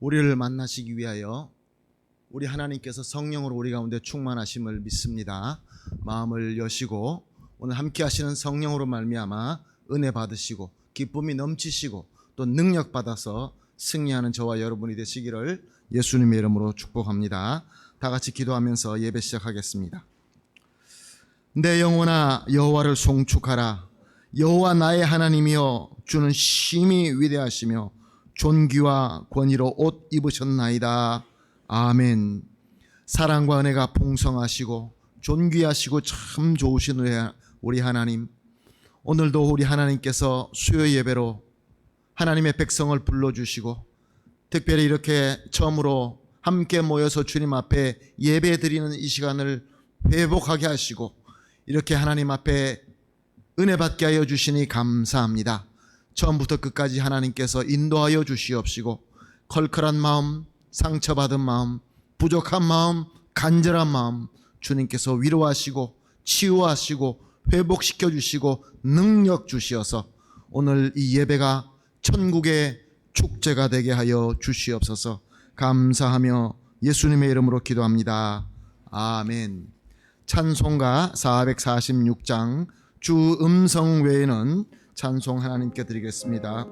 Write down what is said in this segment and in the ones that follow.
우리를 만나시기 위하여 우리 하나님께서 성령으로 우리 가운데 충만하심을 믿습니다. 마음을 여시고 오늘 함께 하시는 성령으로 말미암아 은혜 받으시고 기쁨이 넘치시고 또 능력 받아서 승리하는 저와 여러분이 되시기를 예수님의 이름으로 축복합니다. 다 같이 기도하면서 예배 시작하겠습니다. 내 영혼아 여호와를 송축하라. 여호와 나의 하나님이여 주는 심히 위대하시며 존귀와 권위로 옷 입으셨나이다. 아멘. 사랑과 은혜가 풍성하시고 존귀하시고 참 좋으신 우리 하나님, 오늘도 우리 하나님께서 수요 예배로 하나님의 백성을 불러주시고 특별히 이렇게 처음으로 함께 모여서 주님 앞에 예배 드리는 이 시간을 회복하게 하시고 이렇게 하나님 앞에 은혜 받게 하여 주시니 감사합니다. 처음부터 끝까지 하나님께서 인도하여 주시옵시고 컬컬한 마음, 상처받은 마음, 부족한 마음, 간절한 마음 주님께서 위로하시고 치유하시고 회복시켜 주시고 능력 주시어서 오늘 이 예배가 천국의 축제가 되게 하여 주시옵소서. 감사하며 예수님의 이름으로 기도합니다. 아멘. 찬송가 446장 주 음성 외에는 찬송 하나님께 드리겠습니다.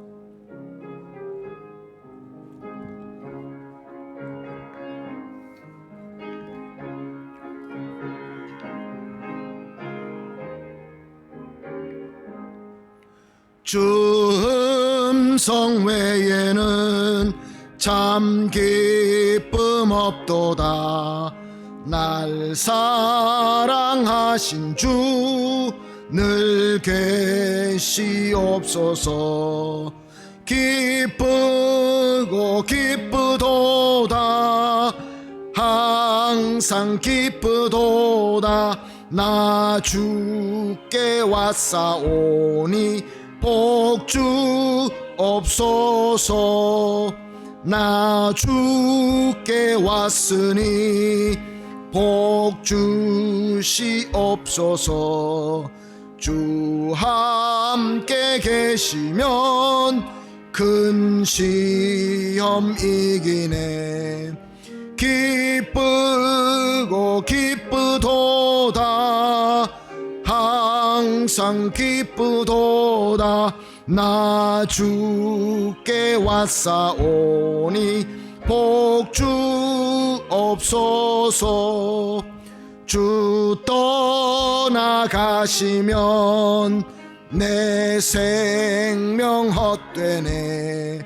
주 음성 외에는 참 기쁨 없도다. 날 사랑하신 주 늘 계시옵소서. 기쁘고 기쁘도다. 항상 기쁘도다. 나 주께 왔사오니 복주 없소서. 나 주께 왔으니 복주시옵소서. 주 함께 계시면 큰 시험 이기네. 기쁘고 기쁘도다. 항상 기쁘도다. 나 주께 왔사오니 복주 없소서. 주 떠나가시면 내 생명 헛되네.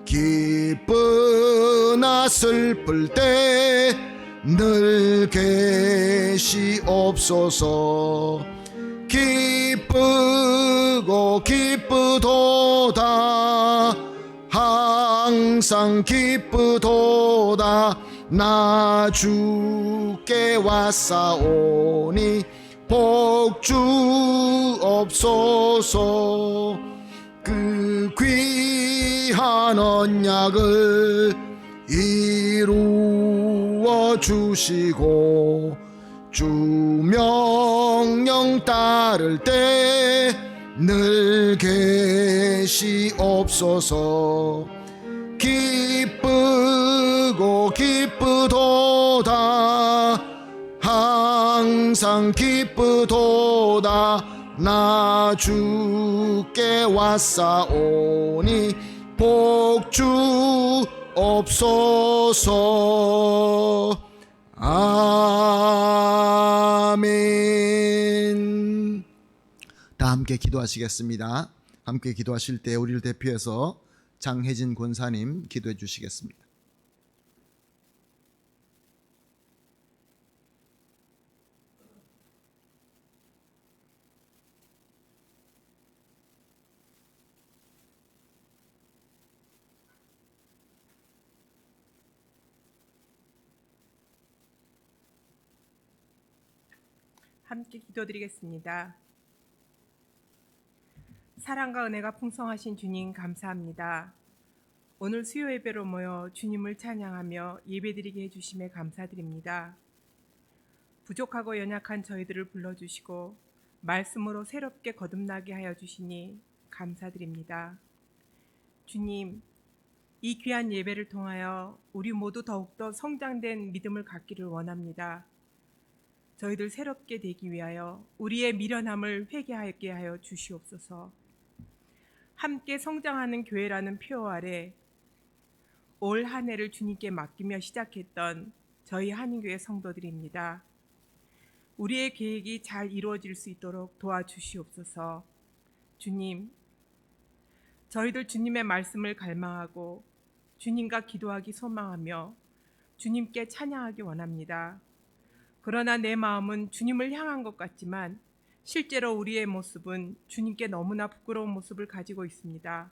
기쁘나 슬플 때 늘 계시옵소서. 기쁘고 기쁘도다. 항상 기쁘도다. 나 주께 왔사오니 복주 없소서. 그 귀한 언약을 이루어 주시고 주 명령 따를 때 늘 계시옵소서. 기쁘고 기쁘도다. 항상 기쁘도다. 나 주께 왔사오니 복주 없소서. 아멘. 다 함께 기도하시겠습니다. 함께 기도하실 때 우리를 대표해서 장혜진 권사님 기도해 주시겠습니다. 함께 기도드리겠습니다. 사랑과 은혜가 풍성하신 주님 감사합니다. 오늘 수요 예배로 모여 주님을 찬양하며 예배드리게 해주심에 감사드립니다. 부족하고 연약한 저희들을 불러주시고 말씀으로 새롭게 거듭나게 하여 주시니 감사드립니다. 주님, 이 귀한 예배를 통하여 우리 모두 더욱더 성장된 믿음을 갖기를 원합니다. 저희들 새롭게 되기 위하여 우리의 미련함을 회개하게 하여 주시옵소서. 함께 성장하는 교회라는 표어 아래 올 한 해를 주님께 맡기며 시작했던 저희 한인교회 성도들입니다. 우리의 계획이 잘 이루어질 수 있도록 도와주시옵소서. 주님, 저희들 주님의 말씀을 갈망하고 주님과 기도하기 소망하며 주님께 찬양하기 원합니다. 그러나 내 마음은 주님을 향한 것 같지만 실제로 우리의 모습은 주님께 너무나 부끄러운 모습을 가지고 있습니다.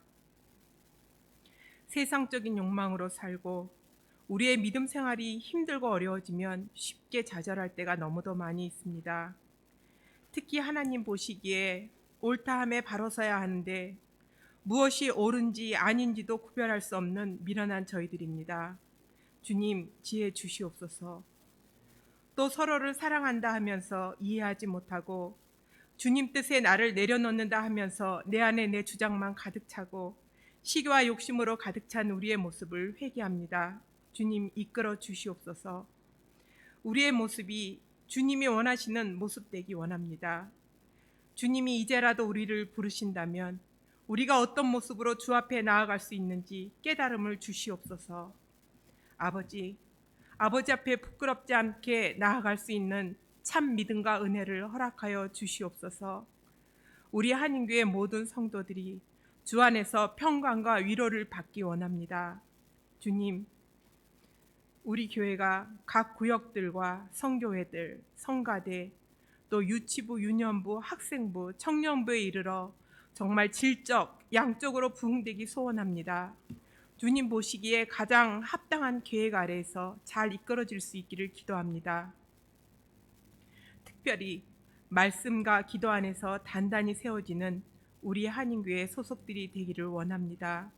세상적인 욕망으로 살고 우리의 믿음 생활이 힘들고 어려워지면 쉽게 좌절할 때가 너무도 많이 있습니다. 특히 하나님 보시기에 옳다함에 바로 서야 하는데 무엇이 옳은지 아닌지도 구별할 수 없는 미련한 저희들입니다. 주님, 지혜 주시옵소서. 또 서로를 사랑한다 하면서 이해하지 못하고 주님 뜻에 나를 내려놓는다 하면서 내 안에 내 주장만 가득 차고 시기와 욕심으로 가득 찬 우리의 모습을 회개합니다. 주님, 이끌어 주시옵소서. 우리의 모습이 주님이 원하시는 모습 되기 원합니다. 주님이 이제라도 우리를 부르신다면 우리가 어떤 모습으로 주 앞에 나아갈 수 있는지 깨달음을 주시옵소서. 아버지 앞에 부끄럽지 않게 나아갈 수 있는 참 믿음과 은혜를 허락하여 주시옵소서. 우리 한인교회 모든 성도들이 주 안에서 평강과 위로를 받기 원합니다. 주님, 우리 교회가 각 구역들과 성교회들, 성가대, 또 유치부, 유년부, 학생부, 청년부에 이르러 정말 질적, 양적으로 부흥되기 소원합니다. 주님 보시기에 가장 합당한 계획 아래에서 잘 이끌어질 수 있기를 기도합니다. 특별히 말씀과 기도 안에서 단단히 세워지는 우리 한인교회 소속들이 되기를 원합니다.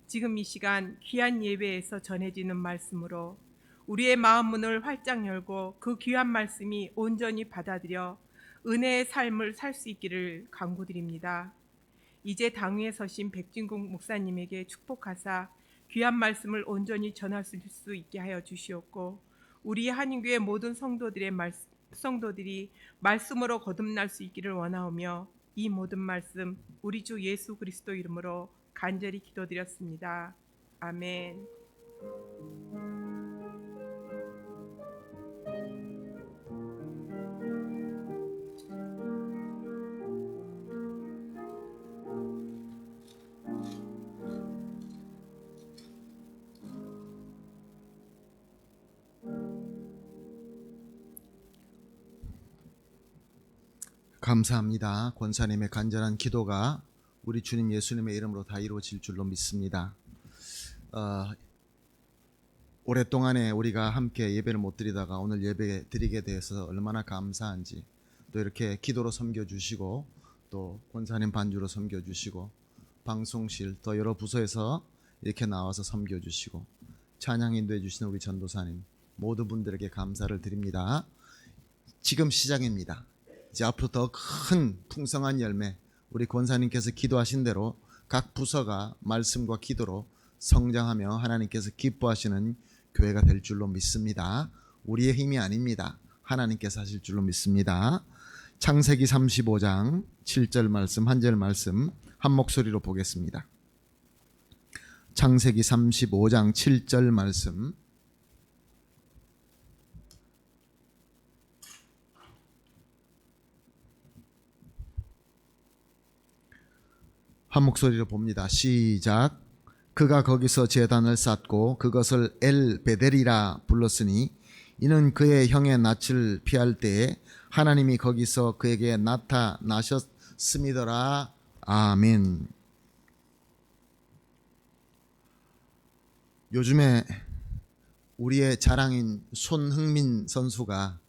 지금 이 시간 귀한 예배에서 전해지는 말씀으로 우리의 마음 문을 활짝 열고 그 귀한 말씀이 온전히 받아들여 은혜의 삶을 살 수 있기를 간구드립니다. 이제 당위에 서신 백진국 목사님에게 축복하사 귀한 말씀을 온전히 전할 수 있게 하여 주시옵고 우리 한인교회 모든 성도들이 말씀으로 거듭날 수 있기를 원하오며 이 모든 말씀 우리 주 예수 그리스도 이름으로 간절히 기도드렸습니다. 아멘. 감사합니다. 권사님의 간절한 기도가 우리 주님 예수님의 이름으로 다 이루어질 줄로 믿습니다. 오랫동안에 우리가 함께 예배를 못 드리다가 오늘 예배 드리게 돼서 얼마나 감사한지, 또 이렇게 기도로 섬겨주시고 또 권사님 반주로 섬겨주시고 방송실 또 여러 부서에서 이렇게 나와서 섬겨주시고 찬양 인도해 주시는 우리 전도사님 모든 분들에게 감사를 드립니다. 지금 시작입니다. 이제 앞으로 더 큰 풍성한 열매, 우리 권사님께서 기도하신 대로 각 부서가 말씀과 기도로 성장하며 하나님께서 기뻐하시는 교회가 될 줄로 믿습니다. 우리의 힘이 아닙니다. 하나님께서 하실 줄로 믿습니다. 창세기 35장 7절 말씀, 한 절 말씀 한 목소리로 보겠습니다. 창세기 35장 7절 말씀. 한 목소리로 봅니다. 시작. 그가 거기서 제단을 쌓고 그것을 엘 베델이라 불렀으니 이는 그의 형의 낯을 피할 때에 하나님이 거기서 그에게 나타나셨음이더라. 아멘. 요즘에 우리의 자랑인 손흥민 선수가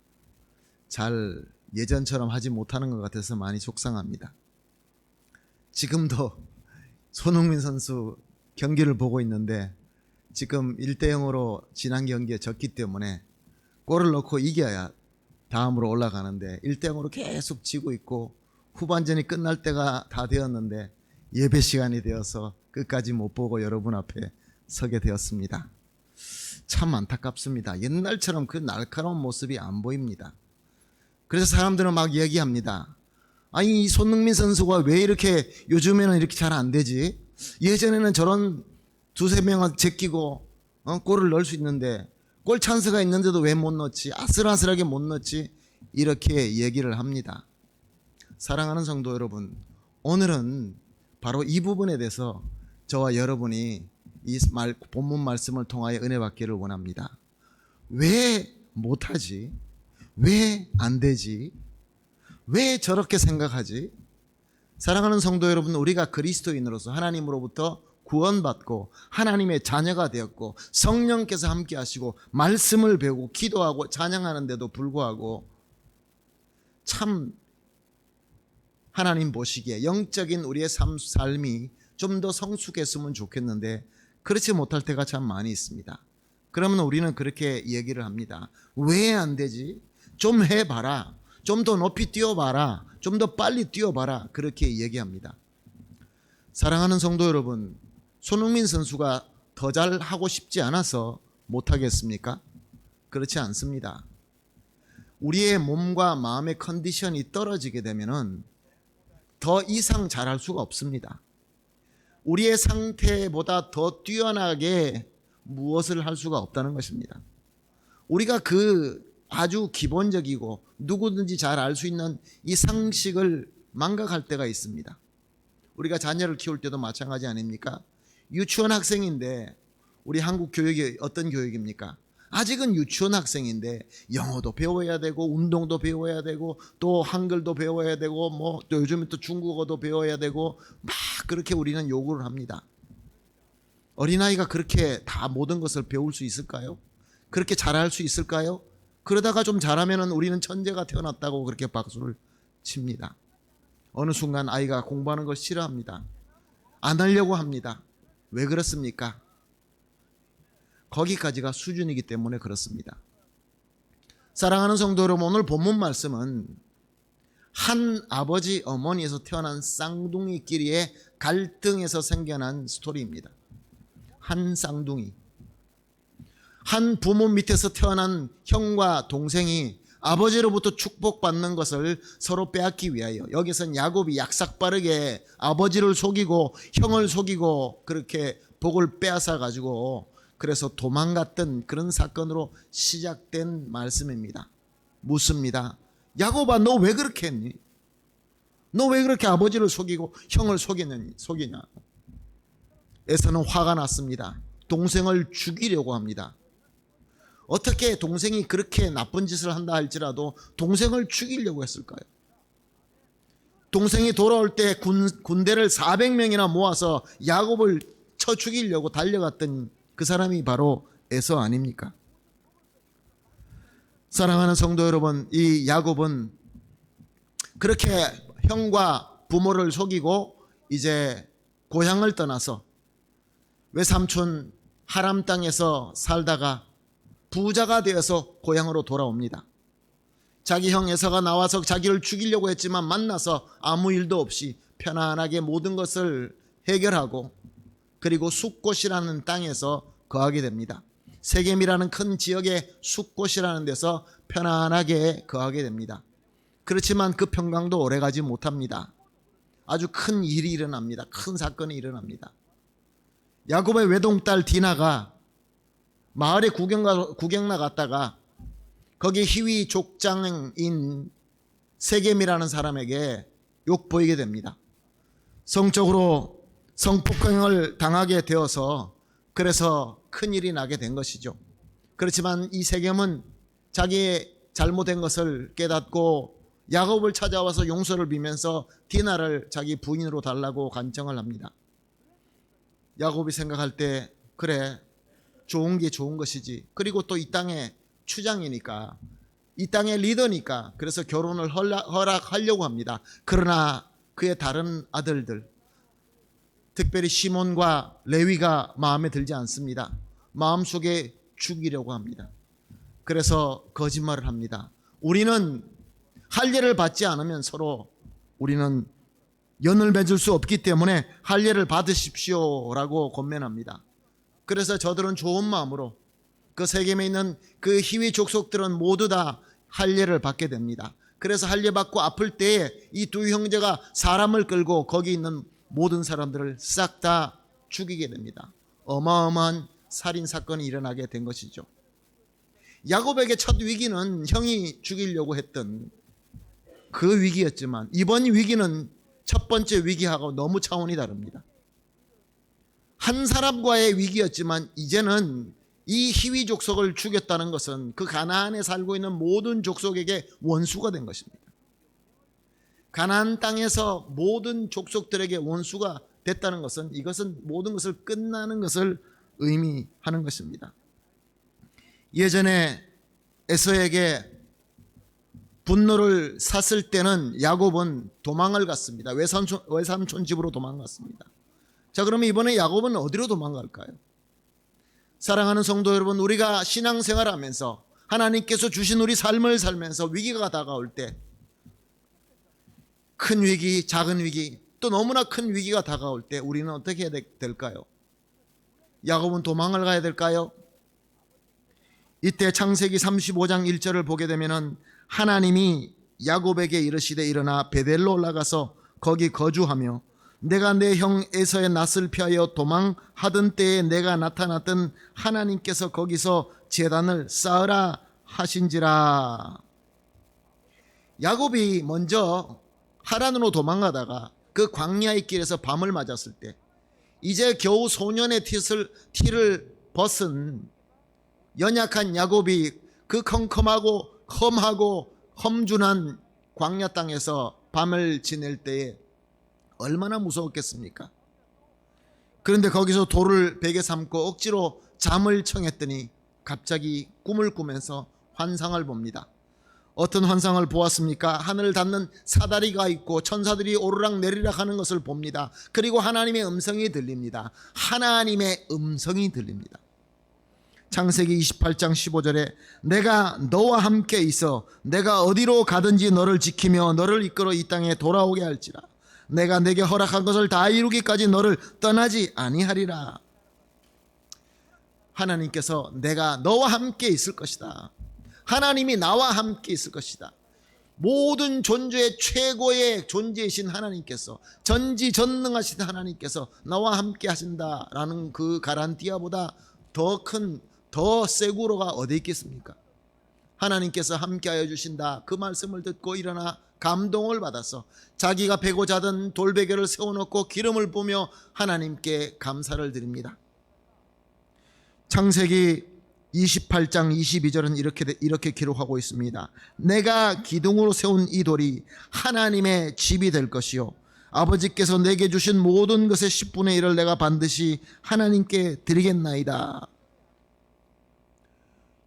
잘 예전처럼 하지 못하는 것 같아서 많이 속상합니다. 지금도 손흥민 선수 경기를 보고 있는데 지금 1대0으로 지난 경기에 졌기 때문에 골을 넣고 이겨야 다음으로 올라가는데 1대0으로 계속 지고 있고 후반전이 끝날 때가 다 되었는데 예배 시간이 되어서 끝까지 못 보고 여러분 앞에 서게 되었습니다. 참 안타깝습니다. 옛날처럼 그 날카로운 모습이 안 보입니다. 그래서 사람들은 막 얘기합니다. 아니, 이 손흥민 선수가 왜 이렇게 요즘에는 이렇게 잘 안 되지? 예전에는 저런 두세 명을 제끼고 골을 넣을 수 있는데 골 찬스가 있는데도 왜 못 넣지? 아슬아슬하게 못 넣지? 이렇게 얘기를 합니다. 사랑하는 성도 여러분, 오늘은 바로 이 부분에 대해서 저와 여러분이 이 본문 말씀을 통하여 은혜 받기를 원합니다. 왜 못하지? 왜 안 되지? 왜 저렇게 생각하지? 사랑하는 성도 여러분, 우리가 그리스도인으로서 하나님으로부터 구원받고 하나님의 자녀가 되었고 성령께서 함께 하시고 말씀을 배우고 기도하고 찬양하는데도 불구하고 참 하나님 보시기에 영적인 우리의 삶이 좀 더 성숙했으면 좋겠는데 그렇지 못할 때가 참 많이 있습니다. 그러면 우리는 그렇게 얘기를 합니다. 왜 안 되지? 좀 해봐라. 좀 더 높이 뛰어봐라. 좀 더 빨리 뛰어봐라. 그렇게 얘기합니다. 사랑하는 성도 여러분, 손흥민 선수가 더 잘하고 싶지 않아서 못하겠습니까? 그렇지 않습니다. 우리의 몸과 마음의 컨디션이 떨어지게 되면은 더 이상 잘할 수가 없습니다. 우리의 상태보다 더 뛰어나게 무엇을 할 수가 없다는 것입니다. 우리가 그 아주 기본적이고 누구든지 잘 알 수 있는 이 상식을 망각할 때가 있습니다. 우리가 자녀를 키울 때도 마찬가지 아닙니까? 유치원 학생인데 우리 한국 교육이 어떤 교육입니까? 아직은 유치원 학생인데 영어도 배워야 되고 운동도 배워야 되고 또 한글도 배워야 되고 뭐 또 요즘에 또 중국어도 배워야 되고 막 그렇게 우리는 요구를 합니다. 어린아이가 그렇게 다 모든 것을 배울 수 있을까요? 그렇게 잘할 수 있을까요? 그러다가 좀 잘하면은 우리는 천재가 태어났다고 그렇게 박수를 칩니다. 어느 순간 아이가 공부하는 걸 싫어합니다. 안 하려고 합니다. 왜 그렇습니까? 거기까지가 수준이기 때문에 그렇습니다. 사랑하는 성도 여러분, 오늘 본문 말씀은 한 아버지 어머니에서 태어난 쌍둥이끼리의 갈등에서 생겨난 스토리입니다. 한 쌍둥이, 한 부모 밑에서 태어난 형과 동생이 아버지로부터 축복받는 것을 서로 빼앗기 위하여, 여기서는 야곱이 약삭빠르게 아버지를 속이고 형을 속이고 그렇게 복을 빼앗아 가지고 그래서 도망갔던 그런 사건으로 시작된 말씀입니다. 묻습니다. 야곱아, 너 왜 그렇게 했니? 너 왜 그렇게 아버지를 속이고 형을 속이냐? 에서는 화가 났습니다. 동생을 죽이려고 합니다. 어떻게 동생이 그렇게 나쁜 짓을 한다 할지라도 동생을 죽이려고 했을까요? 동생이 돌아올 때 군대를 400명이나 모아서 야곱을 쳐 죽이려고 달려갔던 그 사람이 바로 에서 아닙니까? 사랑하는 성도 여러분, 이 야곱은 그렇게 형과 부모를 속이고 이제 고향을 떠나서 외삼촌 하람 땅에서 살다가 부자가 되어서 고향으로 돌아옵니다. 자기 형 에서가 나와서 자기를 죽이려고 했지만 만나서 아무 일도 없이 편안하게 모든 것을 해결하고 그리고 숫곳이라는 땅에서 거하게 됩니다. 세겜이라는 큰 지역의 숫곳이라는 데서 편안하게 거하게 됩니다. 그렇지만 그 평강도 오래가지 못합니다. 아주 큰 일이 일어납니다. 큰 사건이 일어납니다. 야곱의 외동딸 디나가 마을에 구경 나갔다가 거기 희위 족장인 세겜이라는 사람에게 욕보이게 됩니다. 성적으로 성폭행을 당하게 되어서 그래서 큰일이 나게 된 것이죠. 그렇지만 이 세겜은 자기의 잘못된 것을 깨닫고 야곱을 찾아와서 용서를 비면서 디나를 자기 부인으로 달라고 간청을 합니다. 야곱이 생각할 때 그래, 좋은 게 좋은 것이지. 그리고 또 이 땅의 추장이니까, 이 땅의 리더니까 그래서 결혼을 허락하려고 합니다. 그러나 그의 다른 아들들, 특별히 시몬과 레위가 마음에 들지 않습니다. 마음속에 죽이려고 합니다. 그래서 거짓말을 합니다. 우리는 할례를 받지 않으면 서로 우리는 연을 맺을 수 없기 때문에 할례를 받으십시오라고 권면합니다. 그래서 저들은 좋은 마음으로 그 세겜에 있는 그 희위 족속들은 모두 다 할례를 받게 됩니다. 그래서 할례 받고 아플 때에 이 두 형제가 사람을 끌고 거기 있는 모든 사람들을 싹 다 죽이게 됩니다. 어마어마한 살인 사건이 일어나게 된 것이죠. 야곱에게 첫 위기는 형이 죽이려고 했던 그 위기였지만 이번 위기는 첫 번째 위기하고 너무 차원이 다릅니다. 한 사람과의 위기였지만 이제는 이 희위 족속을 죽였다는 것은 그 가나안에 살고 있는 모든 족속에게 원수가 된 것입니다. 가나안 땅에서 모든 족속들에게 원수가 됐다는 것은 이것은 모든 것을 끝나는 것을 의미하는 것입니다. 예전에 에서에게 분노를 샀을 때는 야곱은 도망을 갔습니다. 외삼촌 집으로 도망갔습니다. 자, 그러면 이번에 야곱은 어디로 도망갈까요? 사랑하는 성도 여러분, 우리가 신앙생활하면서 하나님께서 주신 우리 삶을 살면서 위기가 다가올 때 큰 위기, 작은 위기, 또 너무나 큰 위기가 다가올 때 우리는 어떻게 해야 될까요? 야곱은 도망을 가야 될까요? 이때 창세기 35장 1절을 보게 되면은 하나님이 야곱에게 이르시되 일어나 베델로 올라가서 거기 거주하며 내가 내 형 에서의 낯을 피하여 도망하던 때에 내가 나타났던 하나님께서 거기서 제단을 쌓으라 하신지라. 야곱이 먼저 하란으로 도망가다가 그 광야의 길에서 밤을 맞았을 때 이제 겨우 소년의 티를 벗은 연약한 야곱이 그 컴컴하고 험하고 험준한 광야 땅에서 밤을 지낼 때에 얼마나 무서웠겠습니까? 그런데 거기서 돌을 베개 삼고 억지로 잠을 청했더니 갑자기 꿈을 꾸면서 환상을 봅니다. 어떤 환상을 보았습니까? 하늘을 닿는 사다리가 있고 천사들이 오르락 내리락 하는 것을 봅니다. 그리고 하나님의 음성이 들립니다. 하나님의 음성이 들립니다. 창세기 28장 15절에 내가 너와 함께 있어 내가 어디로 가든지 너를 지키며 너를 이끌어 이 땅에 돌아오게 할지라. 내가 내게 허락한 것을 다 이루기까지 너를 떠나지 아니하리라. 하나님께서 내가 너와 함께 있을 것이다. 하나님이 나와 함께 있을 것이다. 모든 존재의 최고의 존재이신 하나님께서, 전지전능하신 하나님께서 나와 함께 하신다라는 그 가란티아보다 더 큰, 더 세구로가 어디 있겠습니까? 하나님께서 함께하여 주신다. 그 말씀을 듣고 일어나 감동을 받아서 자기가 베고 자던 돌베개를 세워놓고 기름을 부으며 하나님께 감사를 드립니다. 창세기 28장 22절은 이렇게 기록하고 있습니다. 내가 기둥으로 세운 이 돌이 하나님의 집이 될 것이요 아버지께서 내게 주신 모든 것의 10분의 1을 내가 반드시 하나님께 드리겠나이다.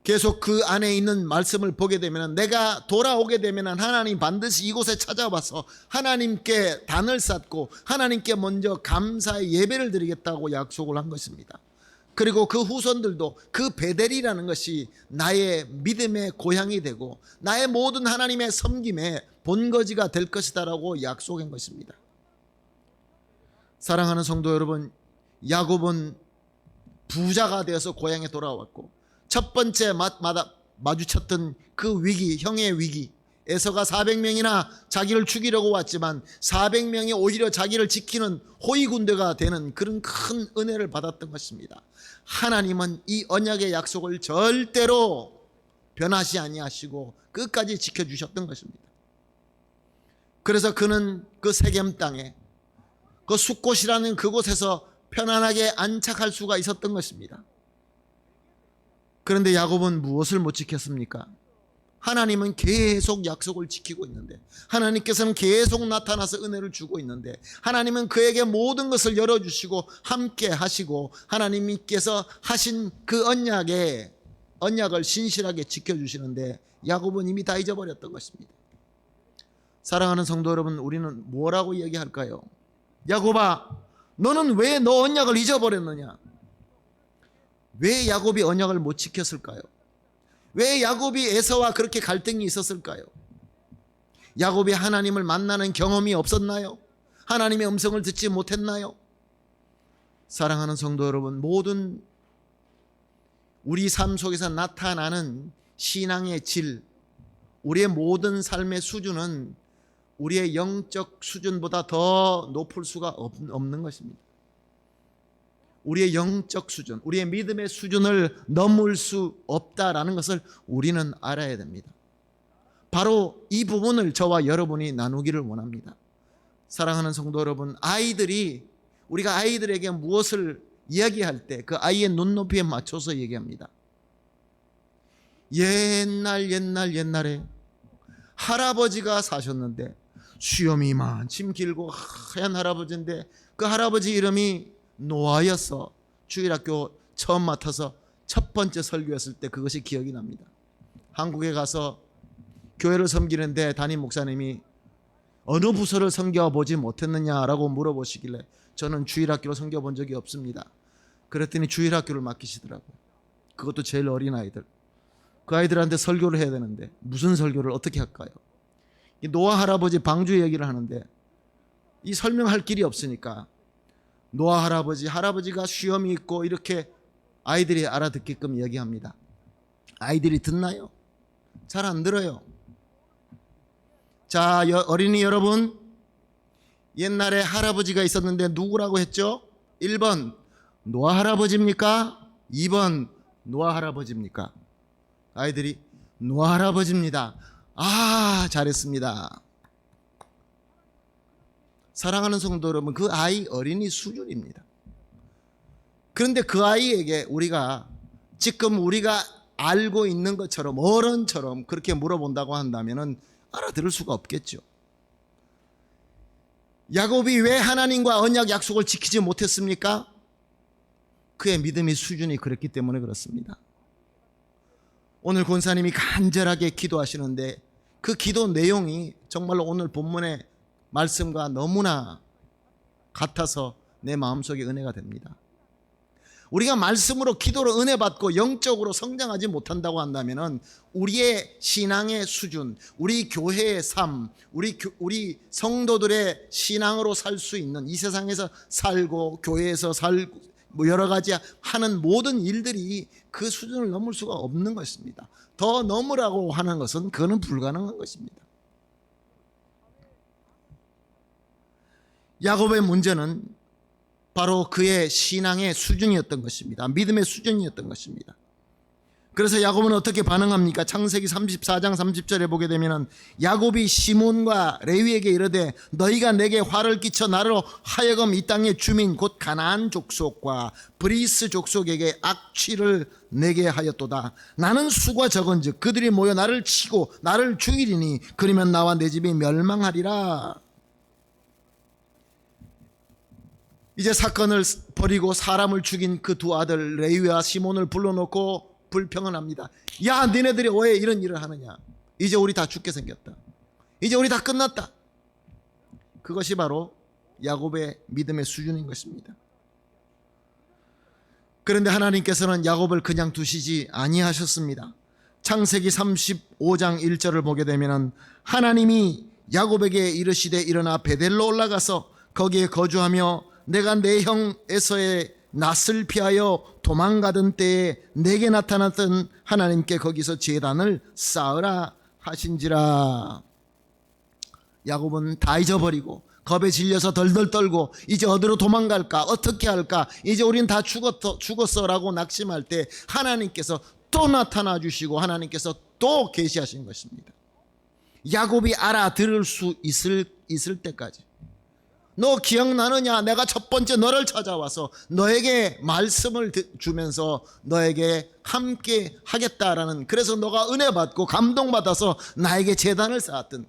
계속 그 안에 있는 말씀을 보게 되면 내가 돌아오게 되면 하나님 반드시 이곳에 찾아와서 하나님께 단을 쌓고 하나님께 먼저 감사의 예배를 드리겠다고 약속을 한 것입니다. 그리고 그 후손들도 그 베델이라는 것이 나의 믿음의 고향이 되고 나의 모든 하나님의 섬김의 본거지가 될 것이다라고 약속한 것입니다. 사랑하는 성도 여러분, 야곱은 부자가 되어서 고향에 돌아왔고 첫 번째 마주쳤던 그 위기, 형의 위기, 에서가 400명이나 자기를 죽이려고 왔지만 400명이 오히려 자기를 지키는 호위군대가 되는 그런 큰 은혜를 받았던 것입니다. 하나님은 이 언약의 약속을 절대로 변하지 아니하시고 끝까지 지켜주셨던 것입니다. 그래서 그는 그 세겜 땅에 그 숫곳이라는 그곳에서 편안하게 안착할 수가 있었던 것입니다. 그런데 야곱은 무엇을 못 지켰습니까? 하나님은 계속 약속을 지키고 있는데, 하나님께서는 계속 나타나서 은혜를 주고 있는데, 하나님은 그에게 모든 것을 열어주시고 함께 하시고 하나님께서 하신 그 언약을 신실하게 지켜주시는데 야곱은 이미 다 잊어버렸던 것입니다. 사랑하는 성도 여러분, 우리는 뭐라고 얘기할까요? 야곱아, 너는 왜 너 언약을 잊어버렸느냐? 왜 야곱이 언약을 못 지켰을까요? 왜 야곱이 에서와 그렇게 갈등이 있었을까요? 야곱이 하나님을 만나는 경험이 없었나요? 하나님의 음성을 듣지 못했나요? 사랑하는 성도 여러분, 모든 우리 삶 속에서 나타나는 신앙의 질, 우리의 모든 삶의 수준은 우리의 영적 수준보다 더 높을 수가 없는 것입니다. 우리의 영적 수준, 우리의 믿음의 수준을 넘을 수 없다라는 것을 우리는 알아야 됩니다. 바로 이 부분을 저와 여러분이 나누기를 원합니다. 사랑하는 성도 여러분, 우리가 아이들에게 무엇을 이야기할 때 그 아이의 눈높이에 맞춰서 얘기합니다. 옛날에 할아버지가 사셨는데 수염이 만침 길고 하얀 할아버지인데 그 할아버지 이름이 노아였어. 주일학교 처음 맡아서 첫 번째 설교했을 때 그것이 기억이 납니다. 한국에 가서 교회를 섬기는데 담임 목사님이 어느 부서를 섬겨보지 못했느냐라고 물어보시길래 저는 주일학교를 섬겨본 적이 없습니다. 그랬더니 주일학교를 맡기시더라고요. 그것도 제일 어린 아이들. 그 아이들한테 설교를 해야 되는데 무슨 설교를 어떻게 할까요? 노아 할아버지 방주 얘기를 하는데 이 설명할 길이 없으니까 노아 할아버지가 수염이 있고 이렇게 아이들이 알아듣게끔 얘기합니다. 아이들이 듣나요? 잘 안 들어요. 자, 어린이 여러분, 옛날에 할아버지가 있었는데 누구라고 했죠? 1번 노아 할아버지입니까? 2번 노아 할아버지입니까? 아이들이 노아 할아버지입니다. 아, 잘했습니다. 사랑하는 성도 여러분, 그 아이 어린이 수준입니다. 그런데 그 아이에게 지금 우리가 알고 있는 것처럼 어른처럼 그렇게 물어본다고 한다면 알아들을 수가 없겠죠. 야곱이 왜 하나님과 언약 약속을 지키지 못했습니까? 그의 믿음의 수준이 그랬기 때문에 그렇습니다. 오늘 권사님이 간절하게 기도하시는데 그 기도 내용이 정말로 오늘 본문의 말씀과 너무나 같아서 내 마음속에 은혜가 됩니다. 우리가 말씀으로 기도로 은혜 받고 영적으로 성장하지 못한다고 한다면 우리의 신앙의 수준, 우리 교회의 삶, 우리 성도들의 신앙으로 살 수 있는 이 세상에서 살고 교회에서 살고 여러 가지 하는 모든 일들이 그 수준을 넘을 수가 없는 것입니다. 더 넘으라고 하는 것은 그거는 불가능한 것입니다. 야곱의 문제는 바로 그의 신앙의 수준이었던 것입니다. 믿음의 수준이었던 것입니다. 그래서 야곱은 어떻게 반응합니까? 창세기 34장 30절에 보게 되면 야곱이 시몬과 레위에게 이르되 너희가 내게 화를 끼쳐 나로 하여금 이 땅의 주민 곧 가나안 족속과 브리스 족속에게 악취를 내게 하였도다. 나는 수가 적은즉 그들이 모여 나를 치고 나를 죽이리니 그러면 나와 내 집이 멸망하리라. 이제 사건을 벌이고 사람을 죽인 그 두 아들 레위와 시몬을 불러놓고 불평을 합니다. 야, 니네들이 왜 이런 일을 하느냐? 이제 우리 다 죽게 생겼다. 이제 우리 다 끝났다. 그것이 바로 야곱의 믿음의 수준인 것입니다. 그런데 하나님께서는 야곱을 그냥 두시지 아니하셨습니다. 창세기 35장 1절을 보게 되면 하나님이 야곱에게 이르시되 일어나 베델로 올라가서 거기에 거주하며 내가 내 형 에서의 낯을 피하여 도망가던 때에 내게 나타났던 하나님께 거기서 제단을 쌓으라 하신지라. 야곱은 다 잊어버리고 겁에 질려서 덜덜 떨고 이제 어디로 도망갈까, 어떻게 할까, 이제 우린 다 죽었어라고 낙심할 때 하나님께서 또 나타나 주시고 하나님께서 또 계시하신 것입니다. 야곱이 알아들을 수 있을 때까지. 너 기억나느냐? 내가 첫 번째 너를 찾아와서 너에게 말씀을 주면서 너에게 함께 하겠다라는, 그래서 너가 은혜 받고 감동받아서 나에게 제단을 쌓았던,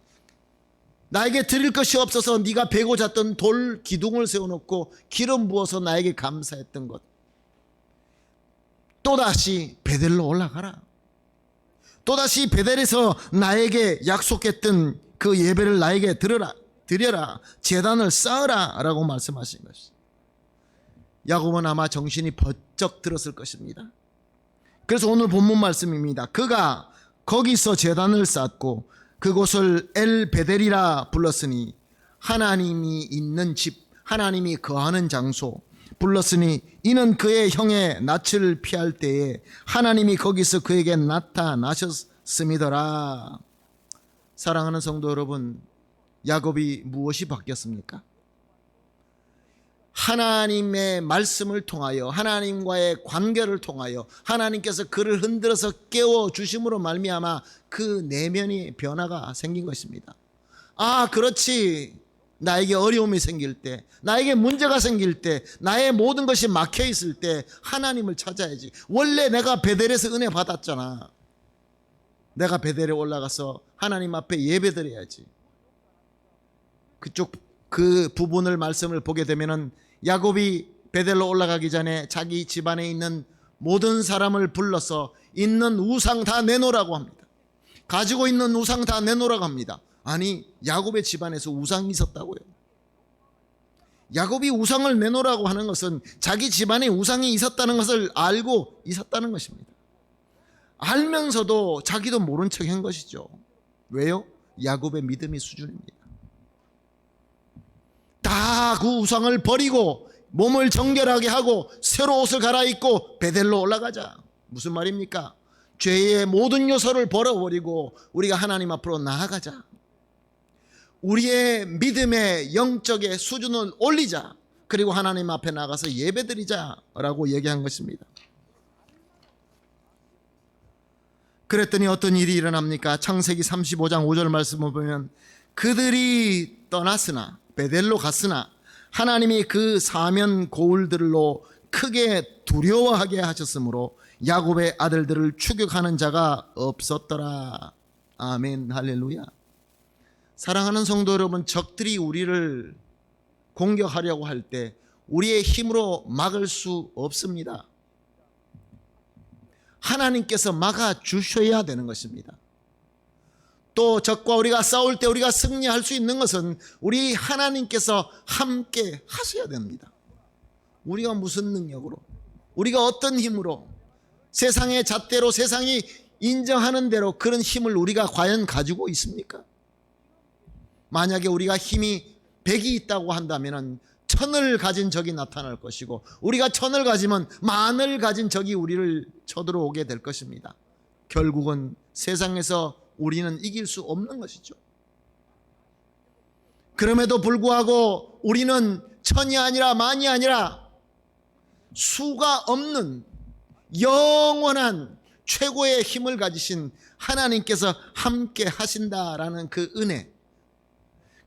나에게 드릴 것이 없어서 네가 베고 잤던 돌 기둥을 세워놓고 기름 부어서 나에게 감사했던 것, 또다시 베델로 올라가라. 또다시 베델에서 나에게 약속했던 그 예배를 나에게 드려라, 제단을 쌓으라 라고 말씀하신 것이죠. 야곱은 아마 정신이 번쩍 들었을 것입니다. 그래서 오늘 본문 말씀입니다. 그가 거기서 제단을 쌓고 그곳을 엘 베델이라 불렀으니 하나님이 있는 집, 하나님이 거하는 장소, 불렀으니 이는 그의 형의 낯을 피할 때에 하나님이 거기서 그에게 나타나셨음이더라. 사랑하는 성도 여러분, 야곱이 무엇이 바뀌었습니까? 하나님의 말씀을 통하여, 하나님과의 관계를 통하여 하나님께서 그를 흔들어서 깨워주심으로 말미암아 그 내면이 변화가 생긴 것입니다. 아, 그렇지. 나에게 어려움이 생길 때, 나에게 문제가 생길 때, 나의 모든 것이 막혀 있을 때 하나님을 찾아야지. 원래 내가 베델에서 은혜 받았잖아. 내가 베델에 올라가서 하나님 앞에 예배드려야지. 그 부분을 말씀을 보게 되면은 야곱이 베델로 올라가기 전에 자기 집안에 있는 모든 사람을 불러서 있는 우상 다 내놓으라고 합니다. 가지고 있는 우상 다 내놓으라고 합니다. 아니, 야곱의 집안에서 우상이 있었다고요. 야곱이 우상을 내놓으라고 하는 것은 자기 집안에 우상이 있었다는 것을 알고 있었다는 것입니다. 알면서도 자기도 모른 척 한 것이죠. 왜요? 야곱의 믿음의 수준입니다. 다 그 우상을 버리고 몸을 정결하게 하고 새로 옷을 갈아입고 베델로 올라가자. 무슨 말입니까? 죄의 모든 요소를 버려버리고 우리가 하나님 앞으로 나아가자. 우리의 믿음의 영적의 수준을 올리자. 그리고 하나님 앞에 나가서 예배드리자 라고 얘기한 것입니다. 그랬더니 어떤 일이 일어납니까? 창세기 35장 5절 말씀을 보면 그들이 떠났으나, 베델로 갔으나 하나님이 그 사면 고울들로 크게 두려워하게 하셨으므로 야곱의 아들들을 추격하는 자가 없었더라. 아멘, 할렐루야. 사랑하는 성도 여러분, 적들이 우리를 공격하려고 할 때 우리의 힘으로 막을 수 없습니다. 하나님께서 막아주셔야 되는 것입니다. 또 적과 우리가 싸울 때 우리가 승리할 수 있는 것은 우리 하나님께서 함께 하셔야 됩니다. 우리가 무슨 능력으로, 우리가 어떤 힘으로, 세상의 잣대로, 세상이 인정하는 대로 그런 힘을 우리가 과연 가지고 있습니까? 만약에 우리가 힘이 100이 있다고 한다면 1000을 가진 적이 나타날 것이고, 우리가 1000을 가지면 10,000을 가진 적이 우리를 쳐들어오게 될 것입니다. 결국은 세상에서 우리는 이길 수 없는 것이죠. 그럼에도 불구하고 우리는 1000이 아니라 10,000이 아니라 수가 없는 영원한 최고의 힘을 가지신 하나님께서 함께 하신다라는 그 은혜,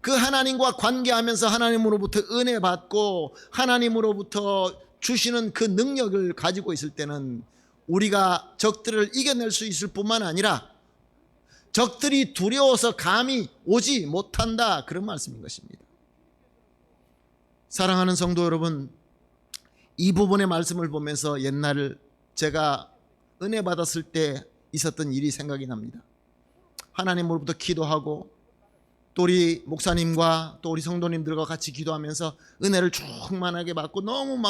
그 하나님과 관계하면서 하나님으로부터 은혜 받고 하나님으로부터 주시는 그 능력을 가지고 있을 때는 우리가 적들을 이겨낼 수 있을 뿐만 아니라 적들이 두려워서 감히 오지 못한다, 그런 말씀인 것입니다. 사랑하는 성도 여러분, 이 부분의 말씀을 보면서 옛날 제가 은혜 받았을 때 있었던 일이 생각이 납니다. 하나님으로부터 기도하고 또 우리 목사님과 또 우리 성도님들과 같이 기도하면서 은혜를 충만하게 받고 너무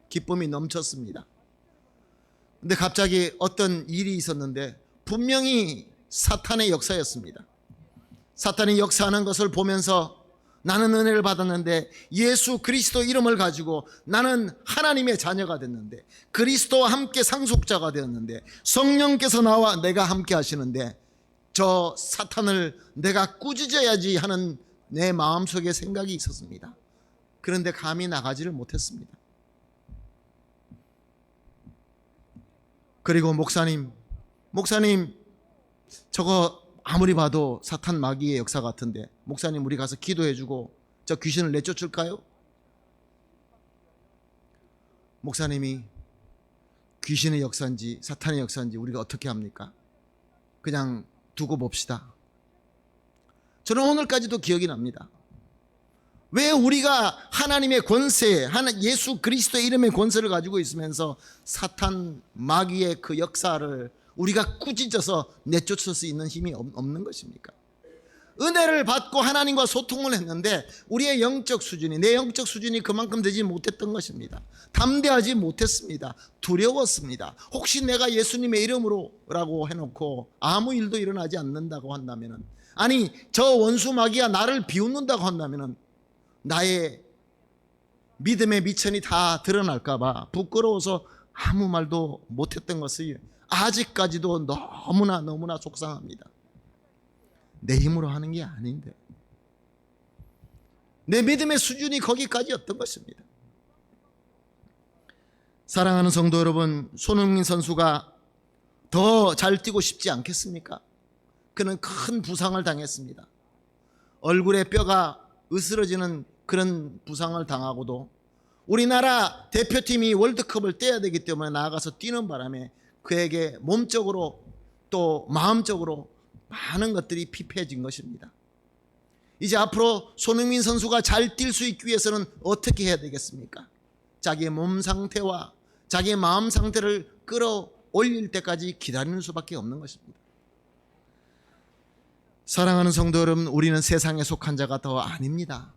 기쁨이 넘쳤습니다. 근데 갑자기 어떤 일이 있었는데 분명히 사탄의 역사였습니다. 사탄이 역사하는 것을 보면서 나는 은혜를 받았는데, 예수 그리스도 이름을 가지고 나는 하나님의 자녀가 됐는데, 그리스도와 함께 상속자가 되었는데, 성령께서 나와 내가 함께 하시는데 저 사탄을 내가 꾸짖어야지 하는 내 마음속에 생각이 있었습니다. 그런데 감히 나가지를 못했습니다. 그리고 목사님 저거 아무리 봐도 사탄 마귀의 역사 같은데 목사님 우리 가서 기도해주고 저 귀신을 내쫓을까요? 목사님이 귀신의 역사인지 사탄의 역사인지 우리가 어떻게 합니까? 그냥 두고 봅시다. 저는 오늘까지도 기억이 납니다. 왜 우리가 하나님의 권세, 예수 그리스도의 이름의 권세를 가지고 있으면서 사탄 마귀의 그 역사를 우리가 꾸짖어서 내쫓을 수 있는 힘이 없는 것입니까? 은혜를 받고 하나님과 소통을 했는데 우리의 영적 수준이, 내 영적 수준이 그만큼 되지 못했던 것입니다. 담대하지 못했습니다. 두려웠습니다. 혹시 내가 예수님의 이름으로 라고 해놓고 아무 일도 일어나지 않는다고 한다면, 아니 저 원수 마귀가 나를 비웃는다고 한다면 나의 믿음의 미천이 다 드러날까봐 부끄러워서 아무 말도 못했던 것이 아직까지도 너무나 속상합니다. 내 힘으로 하는 게 아닌데, 내 믿음의 수준이 거기까지였던 것입니다. 사랑하는 성도 여러분, 손흥민 선수가 더 잘 뛰고 싶지 않겠습니까? 그는 큰 부상을 당했습니다. 얼굴에 뼈가 으스러지는 그런 부상을 당하고도 우리나라 대표팀이 월드컵을 떼야 되기 때문에 나아가서 뛰는 바람에 그에게 몸적으로 또 마음적으로 많은 것들이 피폐해진 것입니다. 이제 앞으로 손흥민 선수가 잘 뛸 수 있기 위해서는 어떻게 해야 되겠습니까? 자기의 몸 상태와 자기의 마음 상태를 끌어올릴 때까지 기다리는 수밖에 없는 것입니다. 사랑하는 성도 여러분, 우리는 세상에 속한 자가 더 아닙니다.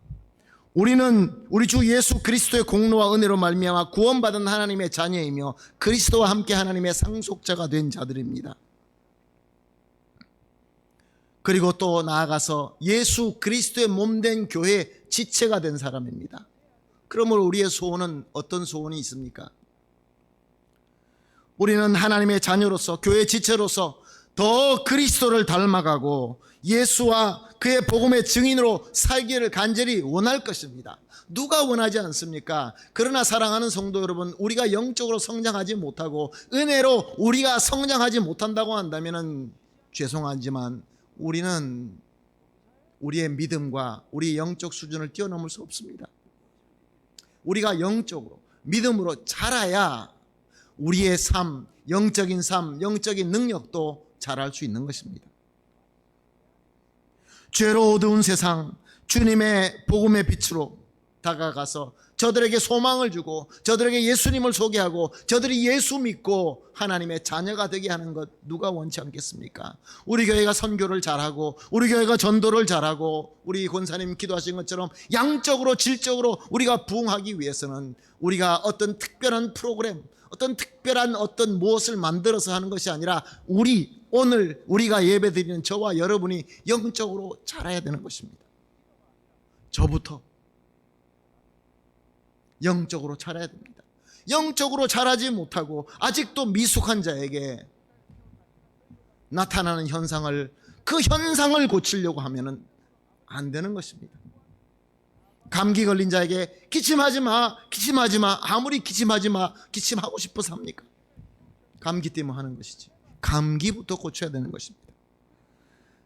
우리는 우리 주 예수 그리스도의 공로와 은혜로 말미암아 구원받은 하나님의 자녀이며 그리스도와 함께 하나님의 상속자가 된 자들입니다. 그리고 또 나아가서 예수 그리스도의 몸된 교회의 지체가 된 사람입니다. 그러므로 우리의 소원은 어떤 소원이 있습니까? 우리는 하나님의 자녀로서 교회의 지체로서 더 그리스도를 닮아가고 예수와 그의 복음의 증인으로 살기를 간절히 원할 것입니다. 누가 원하지 않습니까? 그러나 사랑하는 성도 여러분, 우리가 영적으로 성장하지 못하고 은혜로 우리가 성장하지 못한다고 한다면 죄송하지만 우리는 우리의 믿음과 우리의 영적 수준을 뛰어넘을 수 없습니다. 우리가 영적으로 믿음으로 자라야 우리의 삶, 영적인 능력도 자랄 수 있는 것입니다. 죄로 어두운 세상, 주님의 복음의 빛으로 다가가서 저들에게 소망을 주고 저들에게 예수님을 소개하고 저들이 예수 믿고 하나님의 자녀가 되게 하는 것 누가 원치 않겠습니까? 우리 교회가 선교를 잘하고 우리 교회가 전도를 잘하고 우리 권사님 기도하신 것처럼 양적으로 질적으로 우리가 부흥하기 위해서는 우리가 어떤 특별한 프로그램, 어떤 특별한 어떤 무엇을 만들어서 하는 것이 아니라 오늘 우리가 예배드리는 저와 여러분이 영적으로 자라야 되는 것입니다. 저부터 영적으로 자라야 됩니다. 영적으로 자라지 못하고 아직도 미숙한 자에게 나타나는 그 현상을 고치려고 하면은 안 되는 것입니다. 감기 걸린 자에게 기침하지 마. 아무리 기침하고 싶어서 합니까? 감기 때문에 하는 것이지. 감기부터 고쳐야 되는 것입니다.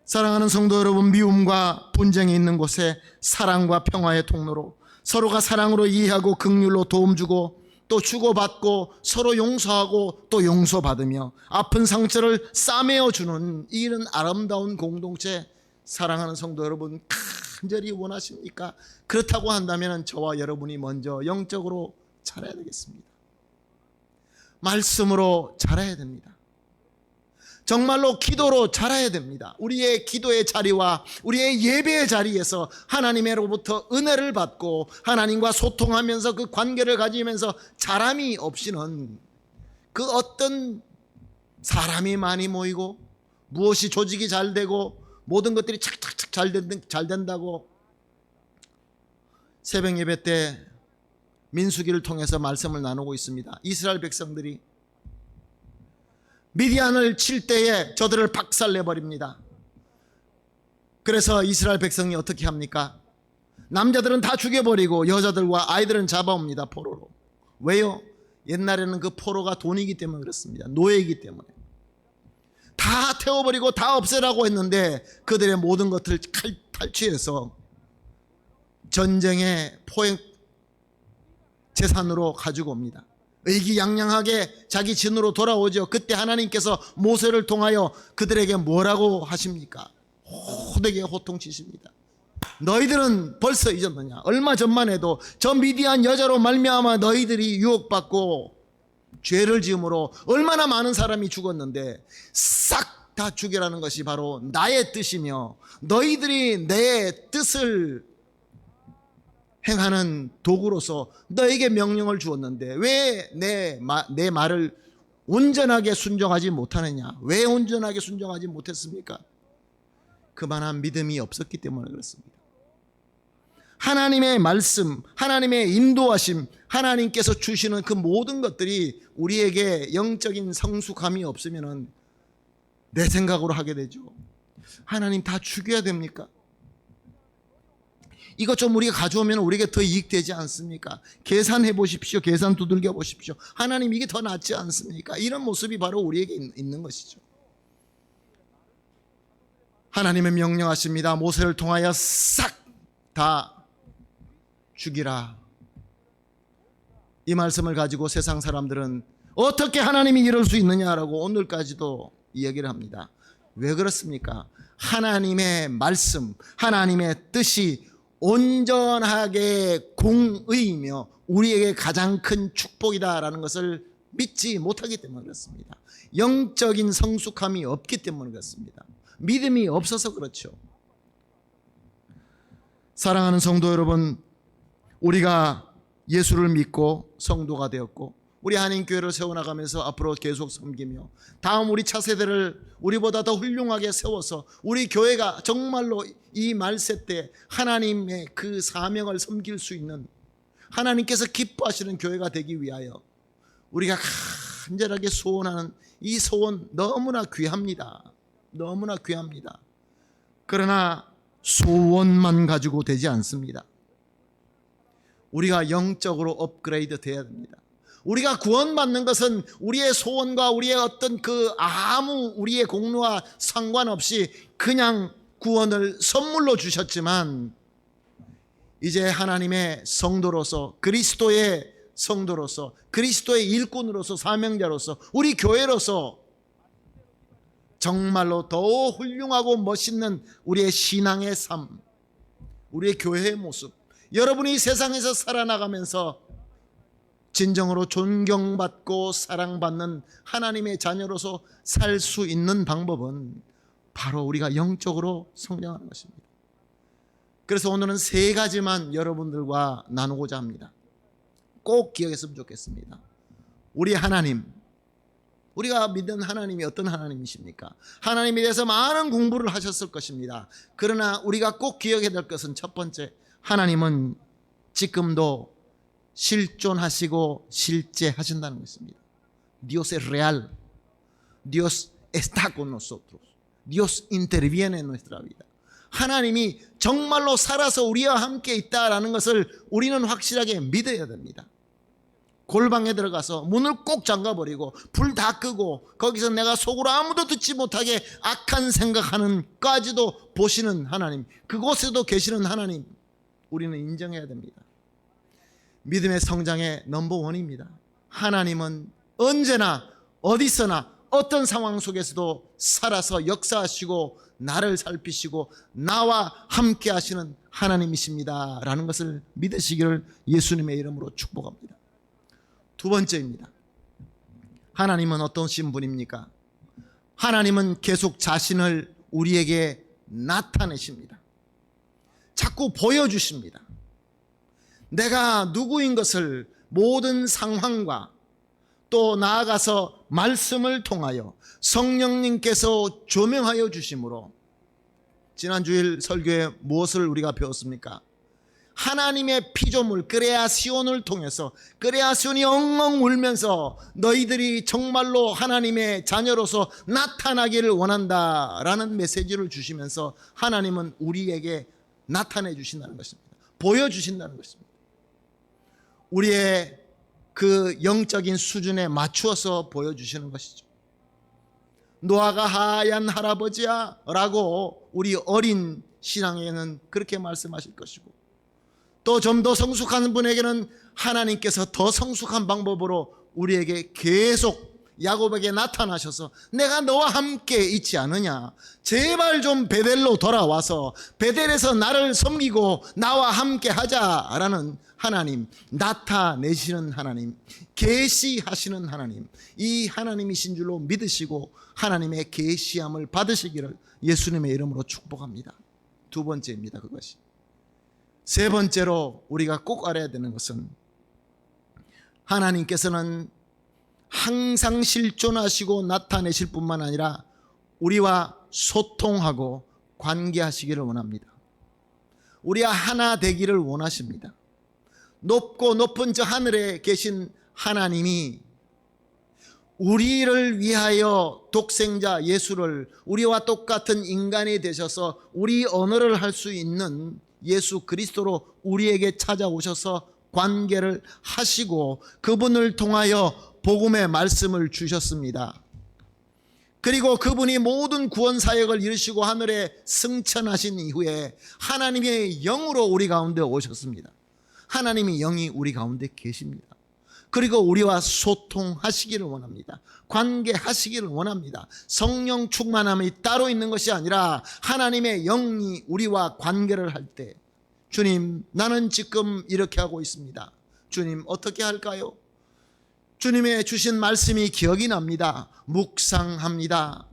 사랑하는 성도 여러분, 미움과 분쟁이 있는 곳에 사랑과 평화의 통로로 서로가 사랑으로 이해하고 긍휼로 도움 주고 또 주고받고 서로 용서하고 또 용서받으며 아픈 상처를 싸매어 주는 이런 아름다운 공동체, 사랑하는 성도 여러분 간절히 원하십니까? 그렇다고 한다면 저와 여러분이 먼저 영적으로 자라야 되겠습니다. 말씀으로 자라야 됩니다. 정말로 기도로 자라야 됩니다. 우리의 기도의 자리와 우리의 예배의 자리에서 하나님으로부터 은혜를 받고 하나님과 소통하면서 그 관계를 가지면서 자람이 없이는 그 어떤 사람이 많이 모이고 무엇이 조직이 잘 되고 모든 것들이 착착착 잘 된다고 새벽 예배 때 민수기를 통해서 말씀을 나누고 있습니다. 이스라엘 백성들이 미디안을 칠 때에 저들을 박살내버립니다. 그래서 이스라엘 백성이 어떻게 합니까? 남자들은 다 죽여버리고 여자들과 아이들은 잡아옵니다. 포로로. 왜요? 옛날에는 그 포로가 돈이기 때문에 그렇습니다. 노예이기 때문에. 다 태워버리고 다 없애라고 했는데 그들의 모든 것을 탈취해서 전쟁의 포획 재산으로 가지고 옵니다. 의기양양하게 자기 진으로 돌아오죠. 그때 하나님께서 모세를 통하여 그들에게 뭐라고 하십니까? 호되게 호통치십니다. 너희들은 벌써 잊었느냐? 얼마 전만 해도 저 미디안 여자로 말미암아 너희들이 유혹받고 죄를 지음으로 얼마나 많은 사람이 죽었는데 싹 다 죽여라는 것이 바로 나의 뜻이며 너희들이 내 뜻을 행하는 도구로서 너에게 명령을 주었는데 왜 내 말을 온전하게 순종하지 못하느냐? 왜 온전하게 순종하지 못했습니까? 그만한 믿음이 없었기 때문에 그렇습니다. 하나님의 말씀, 하나님의 인도하심, 하나님께서 주시는 그 모든 것들이 우리에게 영적인 성숙함이 없으면 내 생각으로 하게 되죠. 하나님 다 죽여야 됩니까? 이것 좀 우리가 가져오면 우리에게 더 이익되지 않습니까? 계산해 보십시오. 계산 두들겨 보십시오. 하나님 이게 더 낫지 않습니까? 이런 모습이 바로 우리에게 있는 것이죠. 하나님은 명령하십니다. 모세를 통하여 싹 다 죽이라. 이 말씀을 가지고 세상 사람들은 어떻게 하나님이 이럴 수 있느냐라고 오늘까지도 이야기를 합니다. 왜 그렇습니까? 하나님의 말씀, 하나님의 뜻이 온전하게 공의이며 우리에게 가장 큰 축복이다라는 것을 믿지 못하기 때문에 그렇습니다. 영적인 성숙함이 없기 때문에 그렇습니다. 믿음이 없어서 그렇죠. 사랑하는 성도 여러분, 우리가 예수를 믿고 성도가 되었고 우리 한인교회를 세워나가면서 앞으로 계속 섬기며 다음 우리 차세대를 우리보다 더 훌륭하게 세워서 우리 교회가 정말로 이 말세 때 하나님의 그 사명을 섬길 수 있는, 하나님께서 기뻐하시는 교회가 되기 위하여 우리가 간절하게 소원하는 이 소원 너무나 귀합니다. 너무나 귀합니다. 그러나 소원만 가지고 되지 않습니다. 우리가 영적으로 업그레이드 돼야 됩니다. 우리가 구원받는 것은 우리의 소원과 우리의 어떤 아무 우리의 공로와 상관없이 그냥 구원을 선물로 주셨지만, 이제 하나님의 성도로서, 그리스도의 성도로서, 그리스도의 일꾼으로서, 사명자로서, 우리 교회로서 정말로 더 훌륭하고 멋있는 우리의 신앙의 삶, 우리의 교회의 모습, 여러분이 세상에서 살아나가면서 진정으로 존경받고 사랑받는 하나님의 자녀로서 살 수 있는 방법은 바로 우리가 영적으로 성장하는 것입니다. 그래서 오늘은 3가지만 여러분들과 나누고자 합니다. 꼭 기억했으면 좋겠습니다. 우리 하나님, 우리가 믿는 하나님이 어떤 하나님이십니까? 하나님에 대해서 많은 공부를 하셨을 것입니다. 그러나 우리가 꼭 기억해야 될 것은 첫 번째, 하나님은 지금도 실존하시고 실제하신다는 것입니다. Dios es real. Dios está con nosotros. Dios interviene en nuestra vida. 하나님이 정말로 살아서 우리와 함께 있다라는 것을 우리는 확실하게 믿어야 됩니다. 골방에 들어가서 문을 꼭 잠가버리고 불 다 끄고 거기서 내가 속으로 아무도 듣지 못하게 악한 생각하는까지도 보시는 하나님, 그곳에도 계시는 하나님, 우리는 인정해야 됩니다. 믿음의 성장의 넘버원입니다. 하나님은 언제나 어디서나 어떤 상황 속에서도 살아서 역사하시고 나를 살피시고 나와 함께 하시는 하나님이십니다 라는 것을 믿으시기를 예수님의 이름으로 축복합니다. 두 번째입니다. 하나님은 어떠신 분입니까? 하나님은 계속 자신을 우리에게 나타내십니다. 자꾸 보여주십니다. 내가 누구인 것을 모든 상황과 또 나아가서 말씀을 통하여 성령님께서 조명하여 주심으로, 지난 주일 설교에 무엇을 우리가 배웠습니까? 하나님의 피조물 크레아시온을 통해서, 크레아시온이 엉엉 울면서 너희들이 정말로 하나님의 자녀로서 나타나기를 원한다라는 메시지를 주시면서 하나님은 우리에게 나타내 주신다는 것입니다. 보여주신다는 것입니다. 우리의 그 영적인 수준에 맞추어서 보여주시는 것이죠. 노아가 하얀 할아버지야 라고 우리 어린 신앙에는 그렇게 말씀하실 것이고, 또 좀 더 성숙한 분에게는 하나님께서 더 성숙한 방법으로 우리에게 계속 야곱에게 나타나셔서 내가 너와 함께 있지 않느냐, 제발 좀 베델로 돌아와서 베델에서 나를 섬기고 나와 함께 하자라는 하나님, 나타내시는 하나님, 계시하시는 하나님, 이 하나님이신 줄로 믿으시고 하나님의 계시함을 받으시기를 예수님의 이름으로 축복합니다. 두 번째입니다. 그것이. 세 번째로 우리가 꼭 알아야 되는 것은, 하나님께서는 항상 실존하시고 나타내실 뿐만 아니라 우리와 소통하고 관계하시기를 원합니다. 우리와 하나 되기를 원하십니다. 높고 높은 저 하늘에 계신 하나님이 우리를 위하여 독생자 예수를, 우리와 똑같은 인간이 되셔서 우리 언어를 할 수 있는 예수 그리스도로 우리에게 찾아오셔서 관계를 하시고 그분을 통하여 복음의 말씀을 주셨습니다. 그리고 그분이 모든 구원 사역을 이루시고 하늘에 승천하신 이후에 하나님의 영으로 우리 가운데 오셨습니다. 하나님의 영이 우리 가운데 계십니다. 그리고 우리와 소통하시기를 원합니다. 관계하시기를 원합니다. 성령 충만함이 따로 있는 것이 아니라 하나님의 영이 우리와 관계를 할 때, 주님, 나는 지금 이렇게 하고 있습니다. 주님, 어떻게 할까요? 주님의 주신 말씀이 기억이 납니다. 묵상합니다.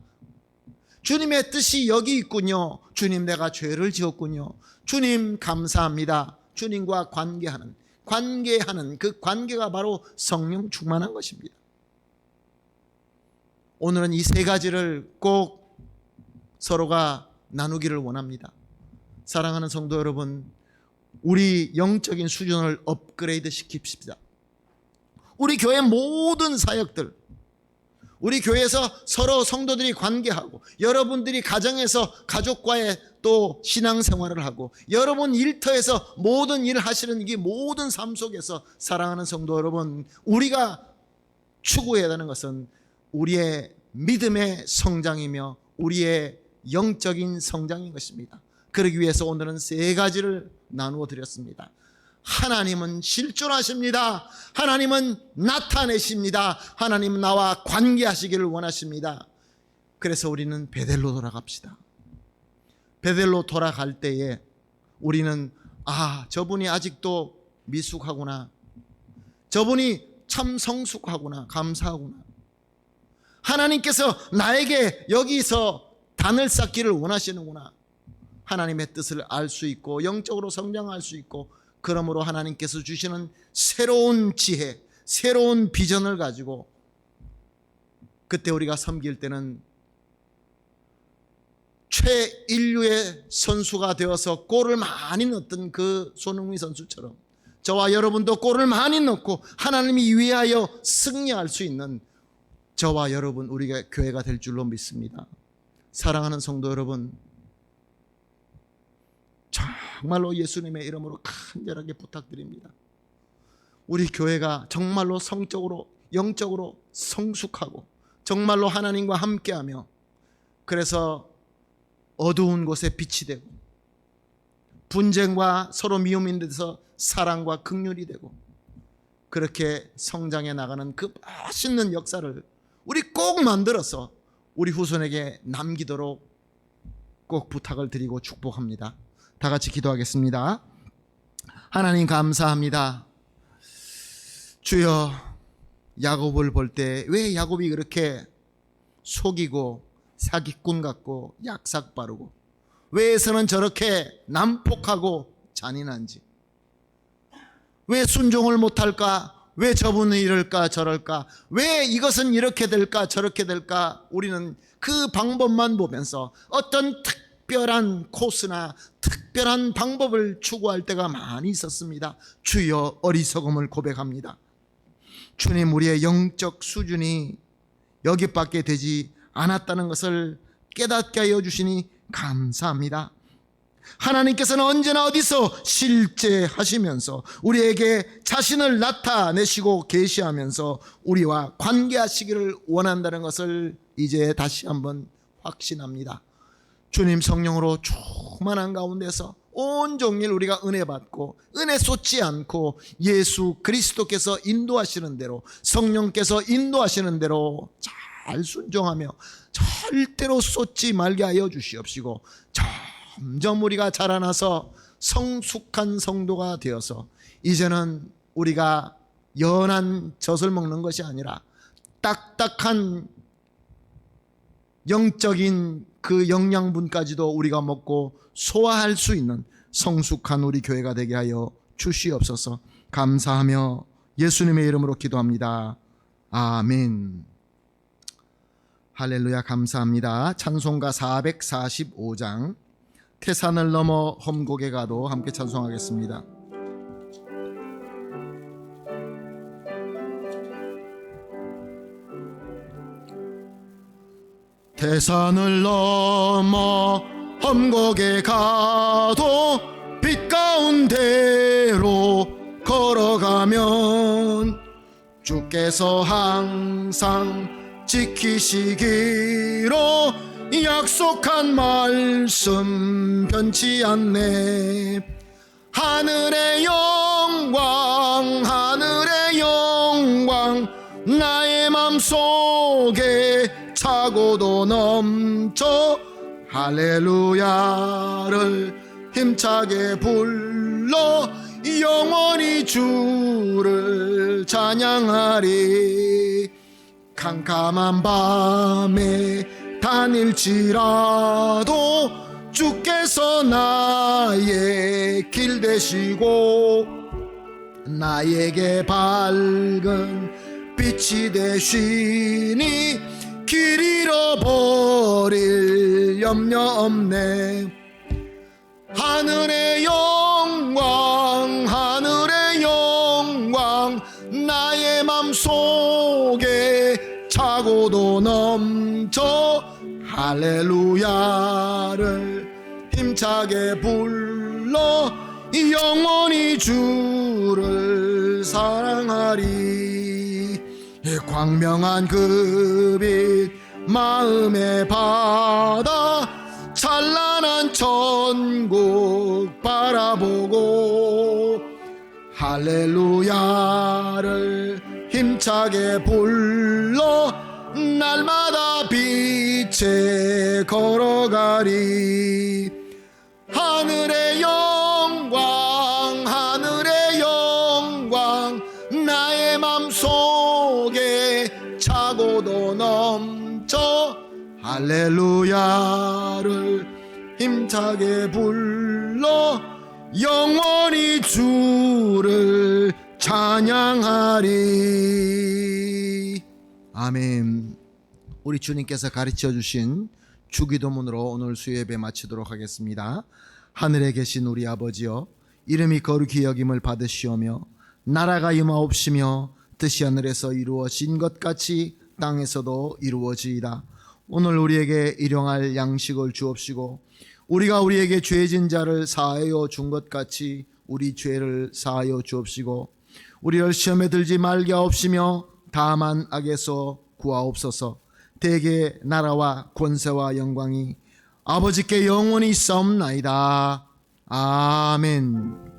주님의 뜻이 여기 있군요. 주님, 내가 죄를 지었군요. 주님, 감사합니다. 주님과 관계하는 그 관계가 바로 성령 충만한 것입니다. 오늘은 이 세 가지를 꼭 서로가 나누기를 원합니다. 사랑하는 성도 여러분, 우리 영적인 수준을 업그레이드 시킵시다. 우리 교회 모든 사역들, 우리 교회에서 서로 성도들이 관계하고, 여러분들이 가정에서 가족과의 또 신앙생활을 하고, 여러분 일터에서 모든 일을 하시는 이 모든 삶 속에서 사랑하는 성도 여러분, 우리가 추구해야 하는 것은 우리의 믿음의 성장이며 우리의 영적인 성장인 것입니다. 그러기 위해서 오늘은 세 가지를 나누어 드렸습니다. 하나님은 실존하십니다. 하나님은 나타내십니다. 하나님은 나와 관계하시기를 원하십니다. 그래서 우리는 베델로 돌아갑시다. 베델로 돌아갈 때에 우리는 저분이 아직도 미숙하구나, 저분이 참 성숙하구나, 감사하구나, 하나님께서 나에게 여기서 단을 쌓기를 원하시는구나, 하나님의 뜻을 알 수 있고 영적으로 성장할 수 있고, 그러므로 하나님께서 주시는 새로운 지혜, 새로운 비전을 가지고 그때 우리가 섬길 때는 최인류의 선수가 되어서 골을 많이 넣었던 그 손흥민 선수처럼 저와 여러분도 골을 많이 넣고 하나님이 위하여 승리할 수 있는 저와 여러분, 우리가 교회가 될 줄로 믿습니다. 사랑하는 성도 여러분, 정말로 예수님의 이름으로 간절하게 부탁드립니다. 우리 교회가 정말로 성적으로, 영적으로 성숙하고 정말로 하나님과 함께하며, 그래서 어두운 곳에 빛이 되고 분쟁과 서로 미움인 데서 사랑과 긍휼이 되고, 그렇게 성장해 나가는 그 멋있는 역사를 우리 꼭 만들어서 우리 후손에게 남기도록 꼭 부탁을 드리고 축복합니다. 다 같이 기도하겠습니다. 하나님 감사합니다. 주여, 야곱을 볼 때 왜 야곱이 그렇게 속이고 사기꾼 같고 약삭 빠르고, 왜 에서는 저렇게 난폭하고 잔인한지, 왜 순종을 못할까, 왜 저분은 이럴까 저럴까, 왜 이것은 이렇게 될까 저렇게 될까, 우리는 그 방법만 보면서 어떤 특별한 코스나 특별한 방법을 추구할 때가 많이 있었습니다. 주여, 어리석음을 고백합니다. 주님, 우리의 영적 수준이 여기밖에 되지 않았다는 것을 깨닫게 하여 주시니 감사합니다. 하나님께서는 언제나 어디서 실제하시면서 우리에게 자신을 나타내시고 계시하면서 우리와 관계하시기를 원한다는 것을 이제 다시 한번 확신합니다. 주님, 성령으로 충만한 가운데서 온종일 우리가 은혜 받고 은혜 쏟지 않고 예수 그리스도께서 인도하시는 대로, 성령께서 인도하시는 대로 잘 순종하며 절대로 쏟지 말게 하여 주시옵시고, 점점 우리가 자라나서 성숙한 성도가 되어서 이제는 우리가 연한 젖을 먹는 것이 아니라 딱딱한 영적인 그 영양분까지도 우리가 먹고 소화할 수 있는 성숙한 우리 교회가 되게 하여 주시옵소서. 감사하며 예수님의 이름으로 기도합니다. 아멘. 할렐루야. 감사합니다. 찬송가 445장 태산을 넘어 험곡에 가도 함께 찬송하겠습니다. 태산을 넘어 험곡에 가도 빛 가운데로 걸어가면 주께서 항상 지키시기로 약속한 말씀 변치 않네. 하늘의 영광 하늘의 영광 나의 맘속에 차고도 넘쳐 할렐루야를 힘차게 불러 영원히 주를 찬양하리. 캄캄한 밤에 다닐지라도 주께서 나의 길 되시고 나에게 밝은 빛이 되시니 길 잃어버릴 염려 없네. 하늘의 영광 하늘의 영광 나의 맘속에 차고도 넘쳐 할렐루야를 힘차게 불러 영원히 주를 사랑하리. 광명한 그 빛 마음에 받아 찬란한 천국 바라보고 할렐루야를 힘차게 불러 날마다 빛에 걸어가리. 하늘의 영광 하늘의 영광 나의 맘속에 차고도 넘쳐 할렐루야를 힘차게 불러 영원히 주를 찬양하리. 아멘. 우리 주님께서 가르쳐 주신 주기도문으로 오늘 수요예배 마치도록 하겠습니다. 하늘에 계신 우리 아버지여, 이름이 거룩히 여김을 받으시오며 나라가 임하옵시며 뜻이 하늘에서 이루어진 것 같이 땅에서도 이루어지이다. 오늘 우리에게 일용할 양식을 주옵시고 우리가 우리에게 죄진 자를 사하여 준 것 같이 우리 죄를 사하여 주옵시고 우리를 시험에 들지 말게 하옵시며 다만 악에서 구하옵소서. 대개 나라와 권세와 영광이 아버지께 영원히 있사옵나이다. 아멘.